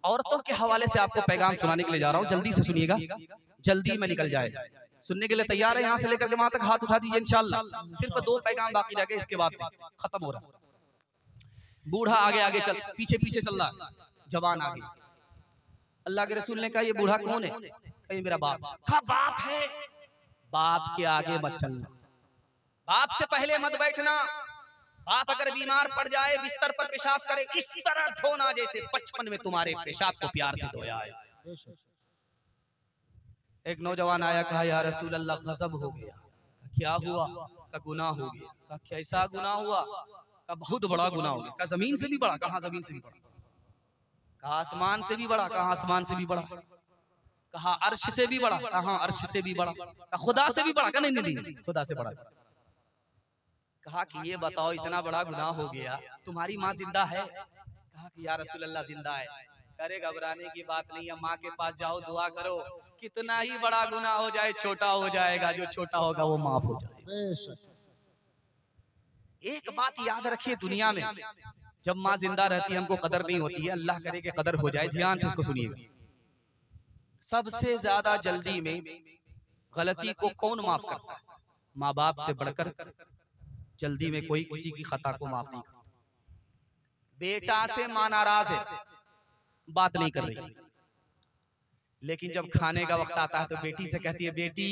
औरतों के हवाले से आपको पैगाम सुनाने के लिए जा रहा हूँ, जल्दी से सुनिएगा, जल्दी में निकल जाए। सुनने के लिए तैयार है? यहाँ से लेकर के वहां तक हाथ उठा दीजिए इंशाल्लाह। सिर्फ 2 पैगाम बाकी रह गए, इसके बाद खत्म हो रहा। बूढ़ा आगे आगे चल, पीछे पीछे चल रहा, जवान आगे। अल्लाह के रसूल ने कहा ये बूढ़ा कौन है? कहीं मेरा बाप। कहा बाप है? बाप के आगे मत चलना, बाप से पहले मत बैठना। बाप अगर बीमार पड़ जाए, बिस्तर पर पेशाब करे, इस तरह धोना जैसे बचपन में तुम्हारे पेशाब को प्यार से धोया है। एक नौजवान आया, कहा या रसूल अल्लाह गजब हो गया। क्या हुआ? का गुनाह हो गया। का कैसा गुनाह हुआ? का बहुत बड़ा गुनाह हो गया। का जमीन से भी बड़ा? कहा जमीन से भी बड़ा। कहा आसमान से भी बड़ा? कहा आसमान से भी बड़ा। कहा अर्श से भी बड़ा? कहा अर्श से भी बड़ा। कहा खुदा से भी बड़ा? कहा नहीं, खुदा से बड़ा। कहा कि ये बताओ इतना बड़ा गुनाह हो गया, तुम्हारी माँ जिंदा है? कहा कि या रसूल अल्लाह जिंदा है। अरे घबराने की बात नहीं है, माँ के पास जाओ, दुआ करो, कितना ही बड़ा गुनाह हो जाए छोटा हो जाएगा, जो छोटा होगा वो माफ हो जाएगा। एक बात याद रखिए, दुनिया में जब माँ जिंदा रहती है हमको कदर नहीं होती है, अल्लाह करे कि कदर हो जाए। ध्यान से इसको सुनिएगा, सबसे ज्यादा जल्दी में गलती को कौन माफ करता है? माँ बाप से बढ़कर जल्दी में कोई किसी की खता को माफ नहीं करता। बेटा से माँ नाराज है, बात नहीं कर रही, लेकिन जब खाने का वक्त आता है तो बेटी से कहती है बेटी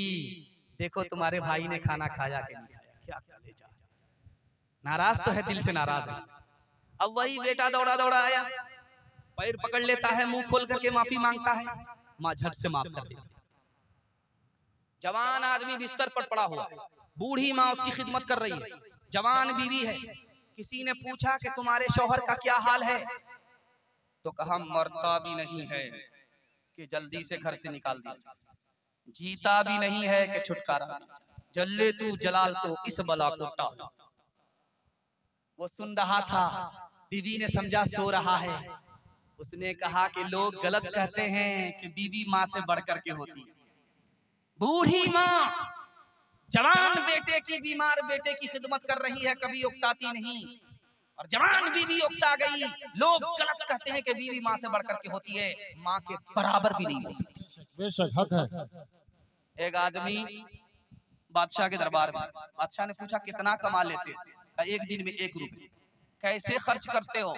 देखो तुम्हारे भाई ने खाना खाया कि नहीं खाया, क्या क्या ले जा। नाराज तो है, दिल से नाराज है। अब वही बेटा दौड़ा दौड़ा आया, पैर पकड़ लेता है, मुंह खोल करके माफी मांगता है, माँ झट से माफ कर देती है। जवान आदमी बिस्तर पर पड़ा हुआ, बूढ़ी माँ उसकी खिदमत कर रही है, जवान बीवी है। किसी ने पूछा कि तुम्हारे शौहर का क्या हाल है? तो कहा मरता भी नहीं है कि जल्दी से घर से निकाल दिया, जीता भी नहीं है कि छुटकारा, जल्ले तू जलाल तो इस बला को टाल। वो सुन रहा था, बीवी ने समझा सो रहा है। उसने कहा कि लोग गलत कहते हैं कि बीवी माँ से बढ़कर के होती है। बूढ़ी माँ जवान बेटे की, बीमार बेटे की खिदमत कर रही है, कभी उकताती नहीं, और जवान बीवी उकता गई। लोग गलत कहते हैं कि बीवी माँ से बढ़कर के होती है, माँ के बराबर भी नहीं हो सकती। बेशक हक है। एक आदमी बादशाह के दरबार में, बादशाह ने पूछा कितना कमा लेते हो? एक दिन में 1 रुपए। कैसे खर्च करते हो?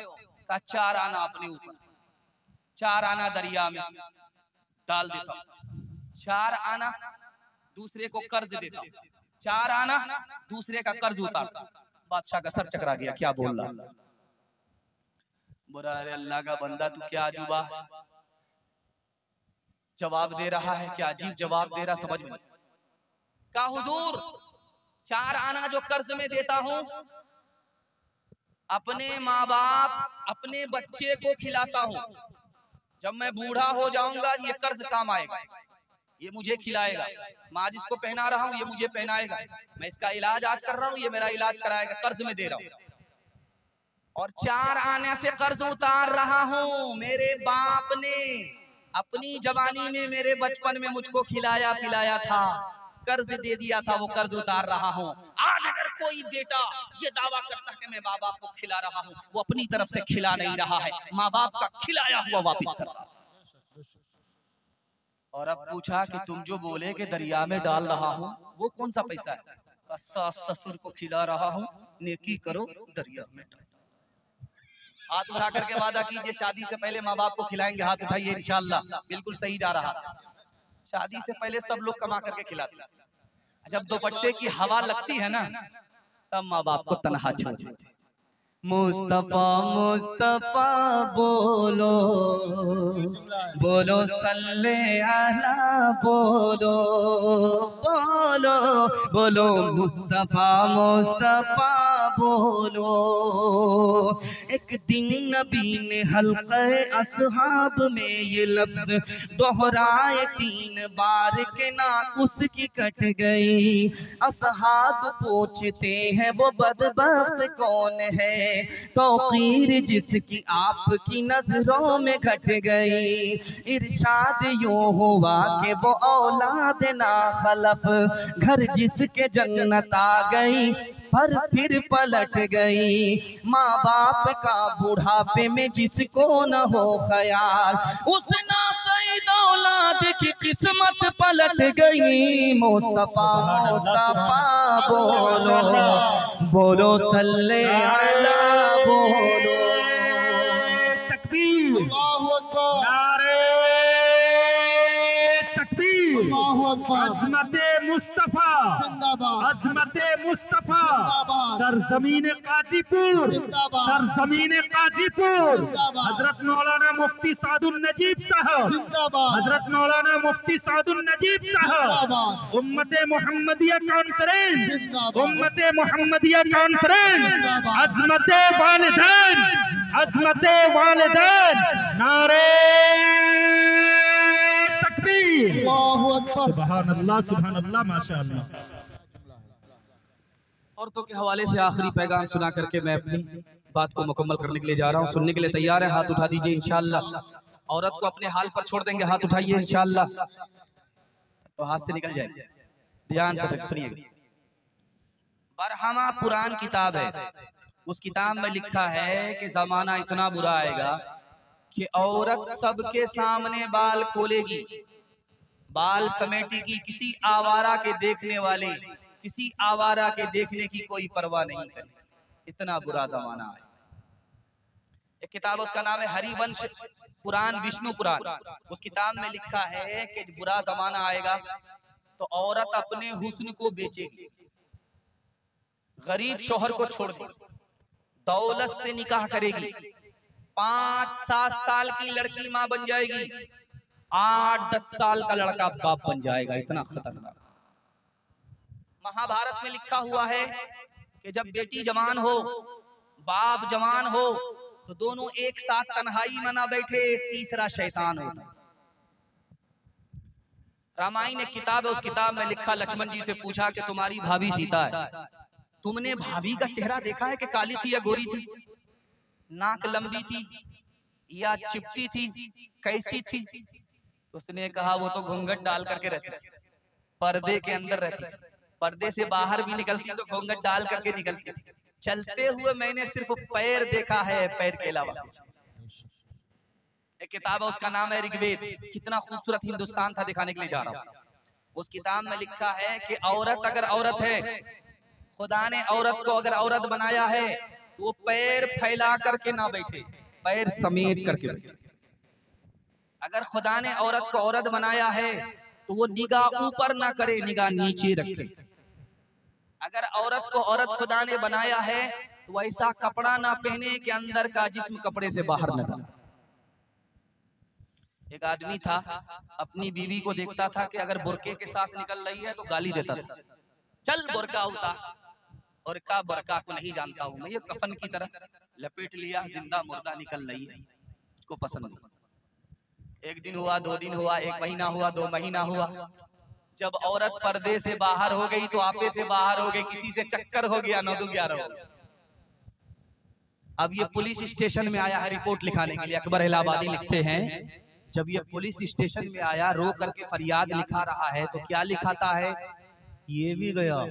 का 4 आना अपने ऊपर, 4 आना दरिया में डाल देता हूँ, 4 आना दूसरे को कर्ज देता हूँ, 4 आना दूसरे का कर्ज उतारता हूँ। बादशाह का सर चकरा गया, क्या बोल रहा? बोला अरे अल्लाह का बंदा तू क्या अजूबा जवाब दे रहा है, क्या अजीब जवाब दे रहा, समझ में। का हुजूर 4 आना जो कर्ज में देता हूँ, अपने माँ बाप अपने बच्चे को खिलाता हूँ, जब मैं बूढ़ा हो जाऊंगा ये कर्ज काम आएगा, ये मुझे खिलाएगा। माँ जिसको पहना रहा हूँ ये मुझे पहनाएगा, मैं इसका इलाज आज कर रहा हूँ ये मेरा इलाज कराएगा, कर्ज में दे रहा हूँ। और 4 आने से कर्ज उतार रहा हूँ। मेरे बाप ने अपनी जवानी में मेरे बचपन में मुझको खिलाया पिलाया था, कर्ज दे दिया था, वो कर्ज उतार रहा हूँ। आज अगर कोई बेटा ये दावा करता है कि मैं माँ बाप को खिला रहा हूँ, वो अपनी तरफ से खिला नहीं रहा है, माँ बाप का खिलाया हुआ वापिस कर रहा है। और अब पूछा कि तुम जो बोले कि दरिया में डाल रहा हूँ वो कौन सा पैसा है? सास ससुर को खिला रहा हूँ, नेकी करो दरिया में डाल। हाथ उठा करके वादा कीजिए शादी से पहले माँ बाप को खिलाएंगे, हाथ उठाइए इंशाल्लाह, बिल्कुल सही जा रहा है। शादी से पहले सब लोग कमा करके खिलाते हैं, जब दुपट्टे की हवा लगती है ना तब माँ बाप को तनहा छोड़ देते। मुस्तफा मुस्तफा बोलो बोलो सल्ले अला बोलो बोलो बोलो मुस्तफा मुस्तफा बोलो। एक दिन नबी ने हल्क़े असहाब में ये लफ्ज दोहराए 3 बार के नाक उसकी कट गई। असहाब पूछते हैं वो बदबख्त कौन है, तौक़ीर जिसकी आपकी नजरों में घट गई। इरशाद यूं हुआ कि वो औलाद ना खलफ, घर जिसके जन्नत आ गई पर फिर पलट गई। माँ बाप का बुढ़ापे में जिसको न हो ख्याल, उस नासईद औलाद की किस्मत पलट गई। मुस्तफा मुस्तफा बोलो बोलो सल्ले अला बोलो। तकबीर, अल्लाहु अकबर, नारे तकबीर, अल्लाहु अकबर, अज़मते मुस्तफा, जिंदाबाद, अज़मते मुस्तफा, जिंदाबाद, सरजमीन काजीपुर, जिंदाबाद, सरजमीन काजीपुर, जिंदाबाद, हजरत मौलाना मुफ्ती सादुल नजीब साहब, जिंदाबाद, हजरत मौलाना मुफ्ती सादुल नजीब साहब, जिंदाबाद, उम्मते मोहम्मदिया कॉन्फ्रेंस, जिंदाबाद, उम्मते मोहम्मदिया कॉन्फ्रेंस, जिंदाबाद, अज़मते वालिदैन, अज़मते वालिदैन, नारे तकबीर, अल्लाहु अकबर। सुभान अल्लाह, माशाअल्लाह। औरतों के हवाले से आखिरी पैगाम सुना करके मैं अपनी बात को मुकम्मल करने के लिए जा रहा हूँ। सुनने के लिए तैयार है? हाथ उठा दीजिए इंशाअल्लाह। औरत को अपने हाल पर छोड़ देंगे, हाथ उठाइए इंशाअल्लाह। तो हाथ से निकल जाए, ध्यान से सुनिएगा। बरहमा पुरान किताब है, उस किताब में लिखा है कि जमाना इतना बुरा आएगा कि औरत सबके सामने बाल खोलेगी, बाल समेटेगी, किसी आवारा के देखने वाले, किसी आवारा के देखने की कोई परवाह नहीं करे। इतना बुरा जमाना है। एक किताब, उसका नाम है हरिवंश पुराण, विष्णु पुराण। उस किताब में लिखा है कि बुरा जमाना आएगा तो औरत अपने हुस्न को बेचेगी, गरीब शौहर को छोड़ देगी, दौलत से निकाह करेगी, 5-7 साल की लड़की मां बन जाएगी, 8-10 साल का लड़का बाप बन जाएगा। इतना खतरनाक। महाभारत में लिखा हुआ है कि जब बेटी जवान हो, बाप जवान हो, तो दोनों एक साथ तन्हाई में ना बैठे, तीसरा शैतान होता। रामायण एक किताब है, उस किताब में लिखा, लक्ष्मण जी से पूछा कि तुम्हारी भाभी सीता है, तुमने भाभी का चेहरा देखा है कि काली थी या गोरी थी, नाक लंबी थी या चिपटी थी, कैसी थी? उसने कहा वो तो घूंघट डाल करके रहती थी, पर्दे के अंदर रहती थी, पर्दे से बाहर भी निकलती तो घूंघट डाल करके निकलती थी। चलते हुए मैंने सिर्फ पैर देखा है, पैर के अलावा। एक किताब है, उसका नाम है ऋग्वेद। कितना खूबसूरत हिंदुस्तान था, दिखाने के लिए जा रहा हूँ। उस किताब में लिखा है कि औरत अगर औरत है, खुदा ने औरत को अगर औरत बनाया है तो वो पैर फैला करके ना बैठे, पैर समेट करके बैठे। अगर खुदा ने औरत को औरत बनाया है तो वो निगाह ऊपर ना करे, निगाह नीचे रखे। अगर औरत को औरत खुदा ने बनाया है तो ऐसा कपड़ा ना पहने कि अंदर का जिस्म कपड़े से बाहर नजर। एक आदमी था, अपनी बीवी को देखता था कि अगर बुरके के साथ निकल रही है तो गाली देता था, चल बुरका उतार। और का बुरका को नहीं जानता हूं मैं, ये कफन की तरह लपेट लिया, जिंदा मुर्दा निकल रही है, उसको पसंद नहीं। एक दिन हुआ, 2 दिन हुआ, 1 महीना हुआ, 2 महीना हुआ। जब औरत पर्दे से बाहर हो गई तो आपे से बाहर हो गई, किसी से चक्कर हो गया, 9-11 हो गया। अब ये पुलिस स्टेशन में आया है रिपोर्ट लिखाने के लिए। अकबर इलाहाबादी लिखते हैं, जब ये पुलिस स्टेशन में आया, रो करके फरियाद लिखा रहा है, तो क्या लिखाता है? ये भी गया,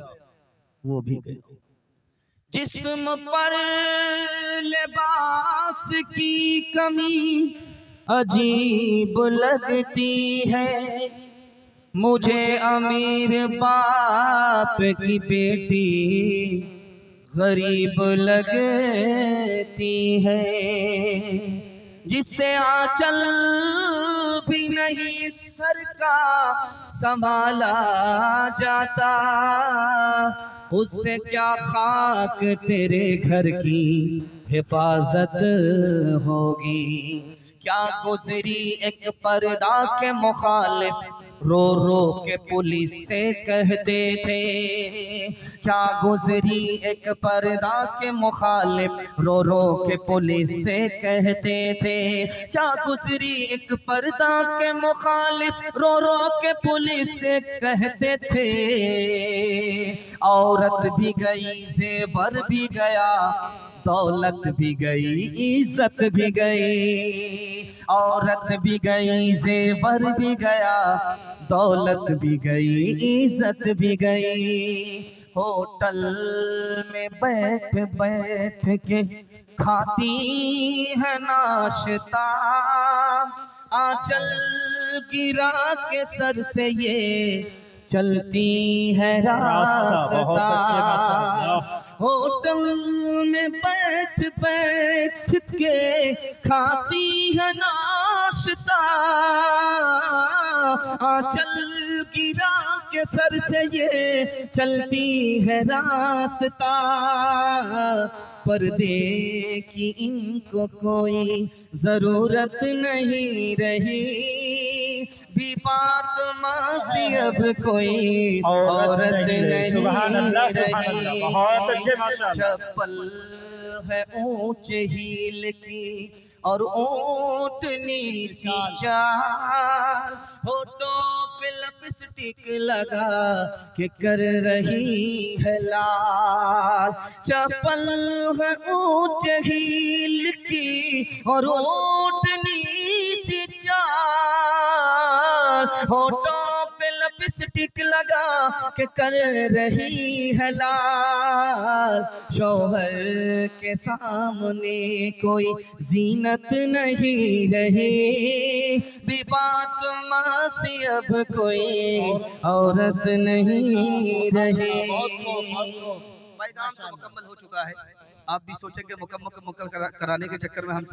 वो भी गया। जिस्म पर लिबास की कमी अजीब लगती है, मुझे अमीर बाप की बेटी गरीब लगती है। जिससे आंचल भी नहीं सर का संभाला जाता, उससे क्या खाक तेरे घर की हिफाजत होगी। क्या गुजरी एक पर्दा के मुखालिफ रो रो के पुलिस से कहते थे, क्या गुजरी एक पर्दा के मुखालिफ रो रो के पुलिस से कहते थे, क्या गुजरी एक पर्दा के मुखालिफ रो रो के पुलिस से कहते थे। औरत भी गई, जेवर भी गया, दौलत भी गई, इज्जत भी गई। औरत भी गई, जेवर भी गया, दौलत भी गई, इज्जत भी गई। होटल में बैठ बैठ के खाती है नाश्ता, आंचल गिरा के सर से ये चलती है रास्ता। होटल में बैठ बैठ के खाती है नाश्ता, आंचल गिरा के सर से ये चलती है रास्ता। पर्दे की इनको कोई जरूरत नहीं रही, भी फातिमा सी अब कोई औरत नहीं रही। बहुत अच्छे माशाअल्लाह। चप्पल है ऊंचे हील की और ऊंटनी सी चाल, होठों पे लिपस्टिक लगा के कर रही है लाल। चप्पल है ऊंचे हील की और ऊंटनी सी चाल, होठों पे लिपस्टिक लगा के कर रही है लाल। शौहर के सामने कोई जीनत नहीं रही, भी फातिमा सी अब कोई औरत नहीं रही। पैगाम तो मुकम्मल हो चुका है, आप भी सोचेंगे मुकम्मल कराने के चक्कर में हम